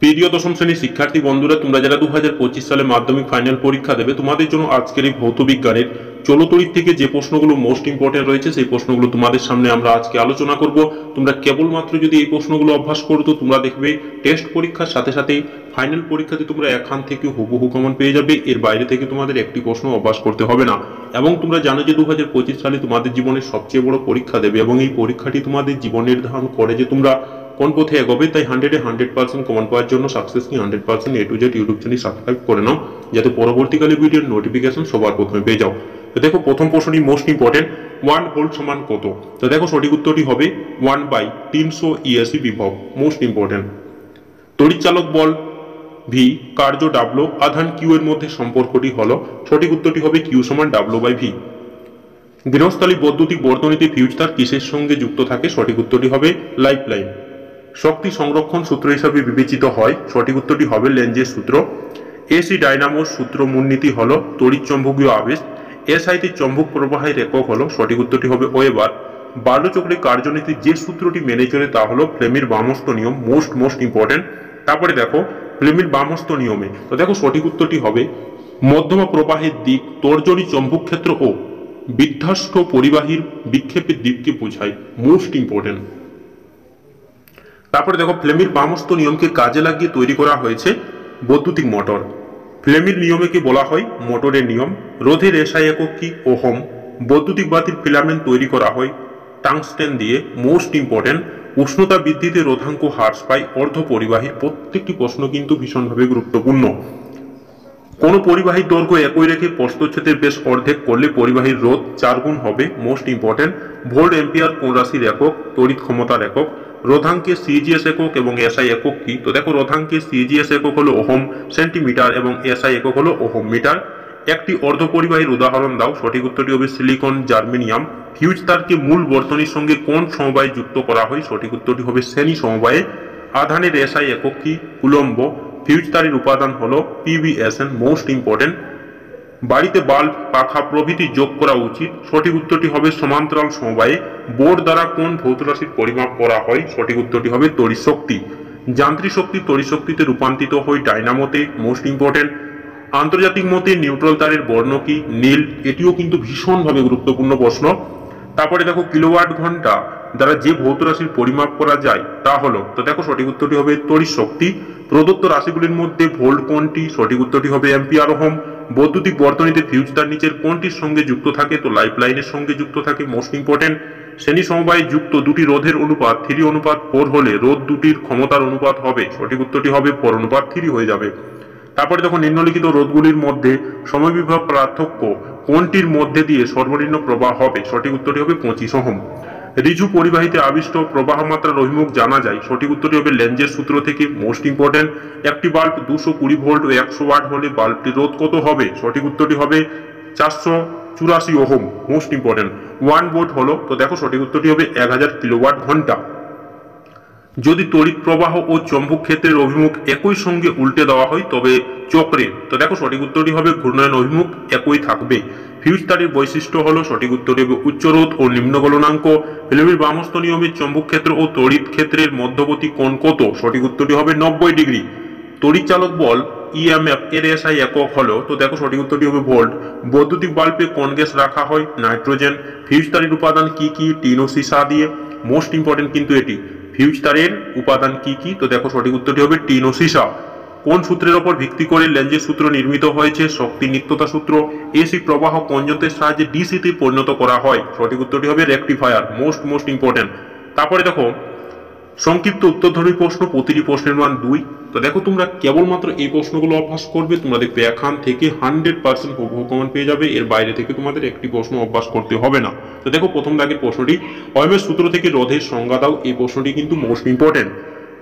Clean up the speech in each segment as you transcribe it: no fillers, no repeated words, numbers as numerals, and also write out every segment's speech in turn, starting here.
প্রিয় দশম শ্রেণীর শিক্ষার্থী বন্ধুরা, তোমরা যারা 2025 সালে মাধ্যমিক ফাইনাল পরীক্ষা দেবে, তোমাদের জন্য আজকের এই ভৌত বিজ্ঞানের চলতরিৎ থেকে যে প্রশ্নগুলো মোস্ট ইম্পর্টেন্ট রয়েছে সেই প্রশ্নগুলো তোমাদের সামনে আমরা আজকে আলোচনা করব। তোমরা কেবলমাত্র যদি এই প্রশ্নগুলো অভ্যাস করো তো তোমরা দেখবে টেস্ট পরীক্ষার সাথে সাথে ফাইনাল পরীক্ষাতে তোমরা এখান থেকে হুবহু কমন পেয়ে যাবে। এর বাইরে থেকে তোমাদের একটি প্রশ্ন অভ্যাস করতে হবে না। এবং তোমরা জানো যে 2025 সালে তোমাদের জীবনের সবচেয়ে বড় পরীক্ষা দেবে এবং এই পরীক্ষাটি তোমাদের জীবন নির্ধারণ করে যে তোমরা কোন পথে এগোবে। তাই 100% কমন পাওয়ার জন্য সাকসেস কি 100% A to Z YouTube channel subscribe করে নাও, যাতে পরবর্তীকালে ভিডিওর নোটিফিকেশন সবার প্রথমে পেয়ে যাও। তো দেখো, প্রথম প্রশ্নটি মোস্ট ইম্পর্টেন্ট, 1 ভোল্ট সমান কত? তো দেখো সঠিক উত্তরটি হবে 1/380 বিভব। Most important. তড়িৎচালক বল ভি, কার্য ডাব্লু, আধান কিউ এর মধ্যে সম্পর্কটি হলো, সঠিক উত্তরটি হবে কিউ সমান ডাব্লু/ভি। গৃহস্থালী বৈদ্যুতিক বর্তনীতে ফিউজ তার কিসের সঙ্গে যুক্ত থাকে? সঠিক উত্তরটি হবে লাইফ লাইন। শক্তি সংরক্ষণ সূত্র হিসাবে বিবেচিত হয়, সঠিক উত্তরটি হবে লেঞ্জের সূত্র। এসি ডায়নামোর সূত্র মূলনীতি হলো তড়িৎ চৌম্বকীয় আবেশ। এসআইতে চৌম্বক প্রবাহের একক হলো, সঠিক উত্তরটি হবে ওয়েবার। বার্লোচক্রের কার্যনীতির যে সূত্রটি মেনে চলে তা হলো ফ্লেমির বামস্ত নিয়ম। Most important. তারপরে দেখো ফ্লেমির বামস্ত নিয়মে, তো দেখো সঠিক উত্তরটি হবে মধ্যমা প্রবাহের দিক তর্জনী চৌম্বক ক্ষেত্র ও বিধ্বস্ত পরিবাহীর বিক্ষেপের দিককে বোঝায়। Most important. তারপরে দেখো ফ্লেমির বামস্ত নিয়মকে কাজে লাগিয়ে তৈরি করা হয়েছে বৈদ্যুতিক মোটর। ফ্লেমির নিয়মকে বলা হয় মোটরের নিয়ম। রোধের এসআই একক কি? ওহম। বৈদ্যুতিক বাতির ফিলামেন্ট তৈরি করা হয় টাংস্টেন দিয়ে। Most important. উষ্ণতা বৃদ্ধিতে রোধাঙ্ক হ্রাস পায় অর্ধ পরিবাহী। প্রত্যেকটি প্রশ্ন কিন্তু ভীষণভাবে গুরুত্বপূর্ণ। কোন পরিবাহীর দৈর্ঘ্য একই রেখে প্রস্থচ্ছেদের বেশ অর্ধেক করলে পরিবাহীর রোধ 4 গুণ হবে। Most important. ভোল্ট এম্পিয়ার কোন রাশির একক? তড়িৎ ক্ষমতার একক। রোধাঙ্কের সিজিএস একক এবং এসআই একক কি? তো দেখো রোধাঙ্কের সিজিএস একক হলো ওহম সেন্টিমিটার এবং এসআই একক হলো ওহম মিটার। একটি অর্ধপরিবাহীর উদাহরণ দাও। সঠিক উত্তরটি হবে সিলিকন, জার্মেনিয়াম। ফিউজ তারকে মূল বর্তনীর সঙ্গে কোন সমবায়ে যুক্ত করা হয়? সঠিক উত্তরটি হবে শ্রেণী সমবায়ে। আধানের এসআই একক কি? কুলম্ব। ফিউজ তারের উপাদান হলো পিভিএসএন। Most important. বাড়িতে বাল্ব, পাখা প্রভৃতি যোগ করা উচিত। সঠিক উত্তরটি হবে সমান্তরাল সমবায়ে। বোর্ড দ্বারা কোন ভৌত রাশির পরিমাপ করা হয়? সঠিক উত্তরটি হবে তড়িৎ শক্তি। যান্ত্রিক শক্তি তড়িৎ শক্তিতে রূপান্তরিত হয় ডাইনামোতে। Most important. আন্তর্জাতিক মতে নিউট্রাল তারের বর্ণ কি? নীল। এটিও কিন্তু ভীষণভাবে গুরুত্বপূর্ণ প্রশ্ন। তারপরে দেখো কিলোওয়াট ঘন্টা দ্বারা যে ভৌত রাশির পরিমাপ করা যায় তা হলো, তো দেখো সঠিক উত্তরটি হবে তড়িৎ শক্তি। প্রদত্ত রাশিগুলির মধ্যে ভোল্ট কোনটি? সঠিক উত্তরটি হবে অ্যাম্পিয়ার ওহম। বৈদ্যুতিক বর্তনীতে ফিউজ তার নিচের কোনটির সঙ্গে যুক্ত থাকে? তো লাইফ লাইনের সঙ্গে যুক্ত থাকে। Most important. শ্রেণী সমবায়ে যুক্ত দুটি রোধের অনুপাত 3:4 হলে রোধ দুটির ক্ষমতার অনুপাত হবে। সঠিক উত্তরটি হবে 4:3 হয়ে যাবে। তারপরে দেখো নিম্নলিখিত রোধগুলির মধ্যে সমবিভব পার্থক্য কোনটির মধ্যে দিয়ে সর্বনিম্ন প্রবাহ হবে? সঠিক উত্তরটি হবে 25 ওহম। ঋজু পরিবাহীতে আবিষ্ট প্রবাহ মাত্রার অভিমুখ জানা যায়। সঠিক উত্তরটি হবে লেঞ্জের সূত্র থেকে। Most important. একটি বাল্ব 220 ভোল্ট ও 100 ওয়াট হলে বাল্বটির রোধ কত হবে? সঠিক উত্তরটি হবে 484 ওহম। Most important. 1 ভোল্ট হলো, তো দেখো সঠিক উত্তরটি হবে 1000 কিলোওয়াট ঘন্টা। যদি তড়িৎ প্রবাহ ও চৌম্বক ক্ষেত্রের অভিমুখ একই সঙ্গে উল্টে দেওয়া হয় তবে চক্রে, তো দেখো সঠিক উত্তরটি হবে ঘূর্ণায়ন অভিমুখ একই থাকবে। ফিউজ তারের বৈশিষ্ট্য হলো, সঠিক উত্তরটি হবে উচ্চ রোধ ও নিম্ন গলনাঙ্ক। ফিল্মের বামস্ত নিয়মে চৌম্বক ক্ষেত্র ও তড়িৎ ক্ষেত্রের মধ্যবর্তী কোণ কত? সঠিক উত্তরটি হবে 90 ডিগ্রি। তড়িৎচালক বল ইএমএফ এর এসআই একক হলো, তো দেখো সঠিক উত্তরটি হবে ভোল্ট। বৈদ্যুতিক বাল্বে কোন গ্যাস রাখা হয়? নাইট্রোজেন। ফিউজ তারের উপাদান কি কি? টিন ও সীসা দিয়ে। মোস্ট ইম্পর্টেন্ট কিন্তু এটি। ফিউজ তারের উপাদান কি কি? তো দেখো সঠিক উত্তরটি হবে টিন ও সীসা। কোন সূত্রের উপর ভিত্তি করে লেঞ্জের সূত্র নির্মিত হয়েছে? শক্তি নিত্যতা সূত্র। এসি প্রবাহ কোন যন্ত্রের সাহায্যে ডিসিতে পরিণত করা হয়? সঠিক উত্তরটি হবে রেকটিফায়ার। Most important. তারপরে দেখো সংক্ষিপ্ত উত্তরধর্মী প্রশ্ন, প্রতিটি প্রশ্নের মান 2। তো দেখো তোমরা কেবলমাত্র এই প্রশ্নগুলো অভ্যাস করবে, তোমরা দেখবে এখান থেকে 100% হুবহু কমন পেয়ে যাবে। এর বাইরে থেকে তোমাদের একটি প্রশ্ন অভ্যাস করতে হবে না। তো দেখো প্রথম দাগের প্রশ্নটি, ওহমের সূত্র থেকে রোধের সংজ্ঞা দাও। এই প্রশ্নটি কিন্তু মোস্ট ইম্পর্টেন্ট।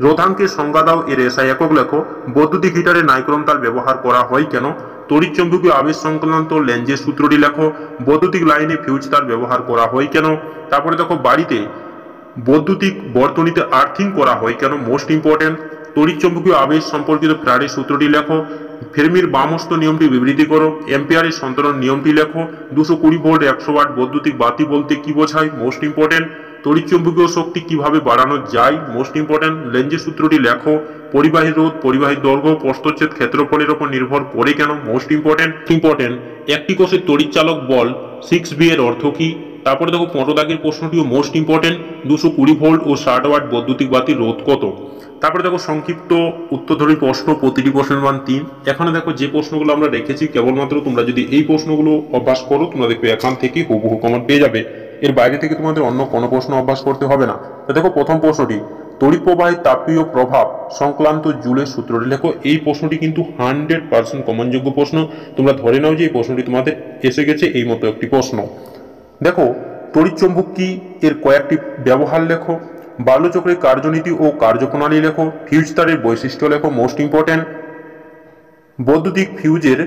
রোধাঙ্কের সংজ্ঞা দাও, এর এসআই একক লেখো। বৈদ্যুতিক হিটারে নাইক্রোম তার ব্যবহার করা হয় কেন? তড়িৎ চৌম্বকীয় আবেশ সংক্রান্ত লেঞ্জের সূত্রটি লেখো। বৈদ্যুতিক লাইনে ফিউজ তার ব্যবহার করা হয় কেন? তারপরে দেখো বাড়িতে বৈদ্যুতিক বর্তনীতে আর্থিং করা হয় কেন? Most important. তড়িৎ চৌম্বকীয় আবেশ সম্পর্কিত ফ্যারাডের সূত্রটি লেখো। ফেরমির বামস্ত নিয়মটি বিবৃতি করো। এম্পিয়ারের সন্তরণ নিয়মটি লেখো। 220 ভোল্ট 100 ওয়াট বৈদ্যুতিক বাতি বলতে কি বোঝায়? Most important. তড়িৎ চৌম্বকীয় শক্তি কিভাবে বাড়ানো যায়? Most important. লেঞ্জের সূত্রটি লেখো। পরিবাহী রোধ, পরিবাহী দৈর্ঘ্য, প্রস্থচ্ছেদ ক্ষেত্রফলের উপর নির্ভর করে কেন? মোস্ট ইম্পর্টেন্ট একটি কোষের তড়িৎচালক বল 6B এর অর্থ কি? তারপরে দেখো 15 দাগের প্রশ্নটিও মোস্ট ইম্পর্টেন্ট, 220 ভোল্ট ও 60 ওয়াট বৈদ্যুতিক বাতির রোধ কত? তারপরে দেখো সংক্ষিপ্ত উত্তরধর্মী প্রশ্ন, প্রতিটি প্রশ্নের মান 3। এখানে দেখো যে প্রশ্নগুলো আমরা রেখেছি কেবলমাত্র তোমরা যদি এই প্রশ্নগুলো অভ্যাস করো তোমরা দেখবে এখান থেকে হুবহু কমন পেয়ে যাবে। এর বাইরে থেকে তোমাদের অন্য কোনো প্রশ্ন অভ্যাস করতে হবে না। তো দেখো প্রথম প্রশ্নটি, তড়িৎ প্রবাহের তাপীয় প্রভাব সংক্রান্ত জুলের সূত্রটি লেখো। এই প্রশ্নটি কিন্তু 100% কমনযোগ্য প্রশ্ন। তোমরা ধরে নাও যে এই প্রশ্নটি তোমাদের এসে গেছে এই মতো একটি প্রশ্ন। দেখো তড়িৎচুম্বক কি, এর কয়েকটি ব্যবহার লেখো। বাল্যচক্রের কার্যনীতি ও কার্যপ্রণালী লেখো। ফিউজ তারের বৈশিষ্ট্য লেখো। মোস্ট ইম্পর্টেন্ট বৈদ্যুতিক ফিউজের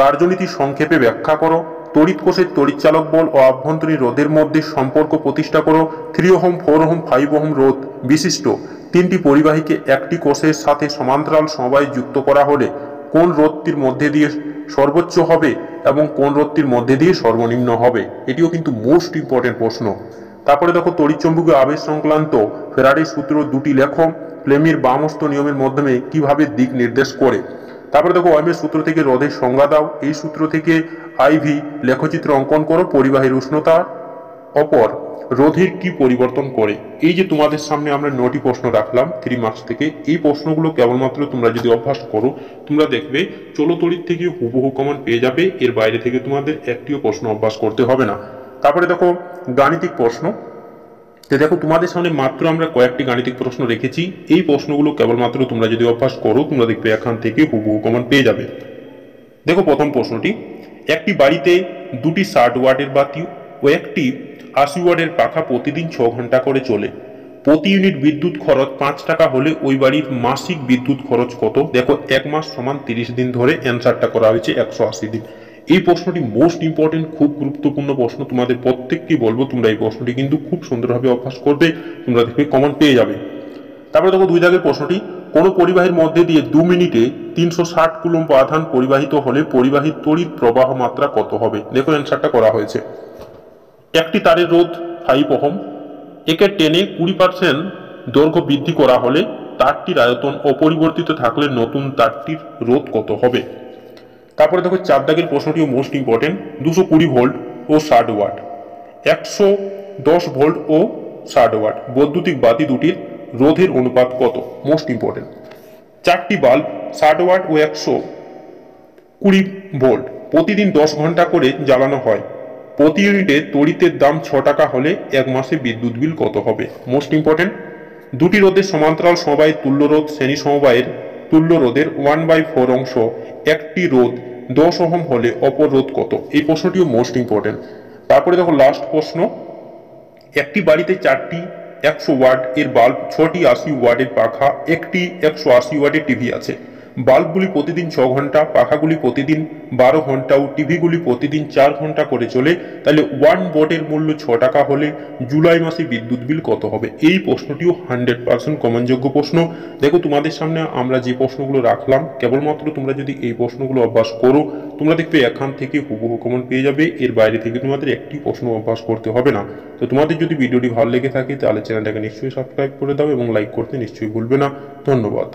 কার্যনীতি সংক্ষেপে ব্যাখ্যা করো। তড়িৎ কোষের তড়িৎচালক বল ও আভ্যন্তরীণ রোধের মধ্যে সম্পর্ক প্রতিষ্ঠা করো। 3 ওহম, 4 ওহম, 5 ওহম রোধ বিশিষ্ট তিনটি পরিবাহীকে একটি কোষের সাথে সমান্তরাল সমবায়ে যুক্ত করা হলে কোন রোধটির মধ্যে দিয়ে সর্বোচ্চ হবে এবং কোন রোধটির মধ্যে দিয়ে সর্বনিম্ন হবে? এটিও কিন্তু মোস্ট ইম্পর্টেন্ট প্রশ্ন। তারপরে দেখো তড়িৎচুম্বকীয় আবেশ সংক্রান্ত ফ্যারাডের সূত্র দুটি লেখো। প্লেমির বামস্ত নিয়মের মাধ্যমে কিভাবে দিক নির্দেশ করে? তারপরে দেখো ওহমের সূত্র থেকে রোধের সংজ্ঞা দাও। এই সূত্র থেকে আইভি লেখচিত্র অঙ্কন করো। পরিবাহীর উষ্ণতা অপর রোধের কি পরিবর্তন করে? এই যে তোমাদের সামনে আমরা 9টি প্রশ্ন রাখলাম 3 মার্কস থেকে, এই প্রশ্নগুলো কেবলমাত্র তোমরা যদি অভ্যাস করো তোমরা দেখবে চলতড়িৎ থেকে হুবহু কমন পেয়ে যাবে। এর বাইরে থেকে তোমাদের একটিও প্রশ্ন অভ্যাস করতে হবে না। তারপরে দেখো গাণিতিক প্রশ্ন। দেখো তোমাদের সামনে মাত্র আমরা কয়েকটি গাণিতিক প্রশ্ন রেখেছি। এই প্রশ্নগুলো কেবলমাত্র তোমরা যদি অভ্যাস করো তোমরা দেখবে এখান থেকে হুবহু কমন পেয়ে যাবে। দেখো প্রথম প্রশ্নটি, একটি বাড়িতে দুটি 60 ওয়াটের বাতি ও একটি 80 ওয়াটের পাখা প্রতিদিন 6 ঘন্টা করে চলে। প্রতি ইউনিট বিদ্যুৎ খরচ 5 টাকা হলে ওই বাড়ির মাসিক বিদ্যুৎ খরচ কত? দেখো 1 মাস সমান 30 দিন ধরে অ্যান্সারটা করা হয়েছে 180 দিন। এই প্রশ্নটি মোস্ট ইম্পর্টেন্ট, খুব গুরুত্বপূর্ণ প্রশ্ন। তোমাদের প্রত্যেককে বলবো তোমরা এই প্রশ্নটি কিন্তু খুব সুন্দরভাবে অভ্যাস করবে, তোমরা দেখবে কমন পেয়ে যাবে। তারপরে দেখো 2 দাগের প্রশ্নটি, কোন পরিবাহীর মধ্যে দিয়ে 2 মিনিটে 360 কুলম্ব আধান পরিবাহিত হলে পরিবাহীর তড়িৎ প্রবাহ মাত্রা কত হবে? দেখো অ্যান্সারটা করা হয়েছে। একটি তারের রোধ 5 ওহম, একে টেনে 20% দৈর্ঘ্য বৃদ্ধি করা হলে তারটির আয়তন অপরিবর্তিত থাকলে নতুন তারটির রোধ কত হবে? তারপরে দেখো 4 দাগের প্রশ্নটিও মোস্ট ইম্পর্টেন্ট। 220 ভোল্ট ও 60 ওয়াট, 110 ভোল্ট ও 60 ওয়াট বৈদ্যুতিক বাতি দুটির রোধের অনুপাত কত? Most important. 4টি বাল্ব 60 ওয়াট ও 120 ভোল্ট প্রতিদিন 10 ঘন্টা করে জ্বালানো হয়। প্রতি ইউনিটে তড়িতের দাম 6 টাকা হলে 1 মাসে বিদ্যুৎ বিল কত হবে? Most important. দুটি রোধের সমান্তরাল সমবায়ের তুল্য রোধ শ্রেণী সমবায়ের তুল্য রোধের 1/4 অংশ একটি রোধ 10 ওহম হলে অপর রোধ কত? এই প্রশ্নটিও মোস্ট ইম্পর্টেন্ট। তারপরে দেখো লাস্ট প্রশ্ন, একটি বাড়িতে 4টি 100 ওয়াট এর বাল্ব, 6টি 80 ওয়াটের পাখা, একটি 180 ওয়াটের টিভি আছে। বাল্বগুলি প্রতিদিন 6 ঘন্টা, পাখাগুলি প্রতিদিন 12 ঘন্টা ও টিভিগুলি প্রতিদিন 4 ঘন্টা করে চলে। তাহলে 1 ওয়াটের মূল্য 6 টাকা হলে জুলাই মাসে বিদ্যুৎ বিল কত হবে? এই প্রশ্নটিও 100% কমনযোগ্য প্রশ্ন। দেখো তোমাদের সামনে আমরা যে প্রশ্নগুলো রাখলাম কেবলমাত্র তোমরা যদি এই প্রশ্নগুলো অভ্যাস করো তোমরা দেখবে এখান থেকে হুবহু কমন পেয়ে যাবে। এর বাইরে থেকে তোমাদের একটি প্রশ্ন অভ্যাস করতে হবে না। তো তোমাদের যদি ভিডিওটি ভালো লেগে থাকে তাহলে চ্যানেলটাকে নিশ্চয়ই সাবস্ক্রাইব করে দাও এবং লাইক করতে নিশ্চয়ই ভুলবে না। ধন্যবাদ।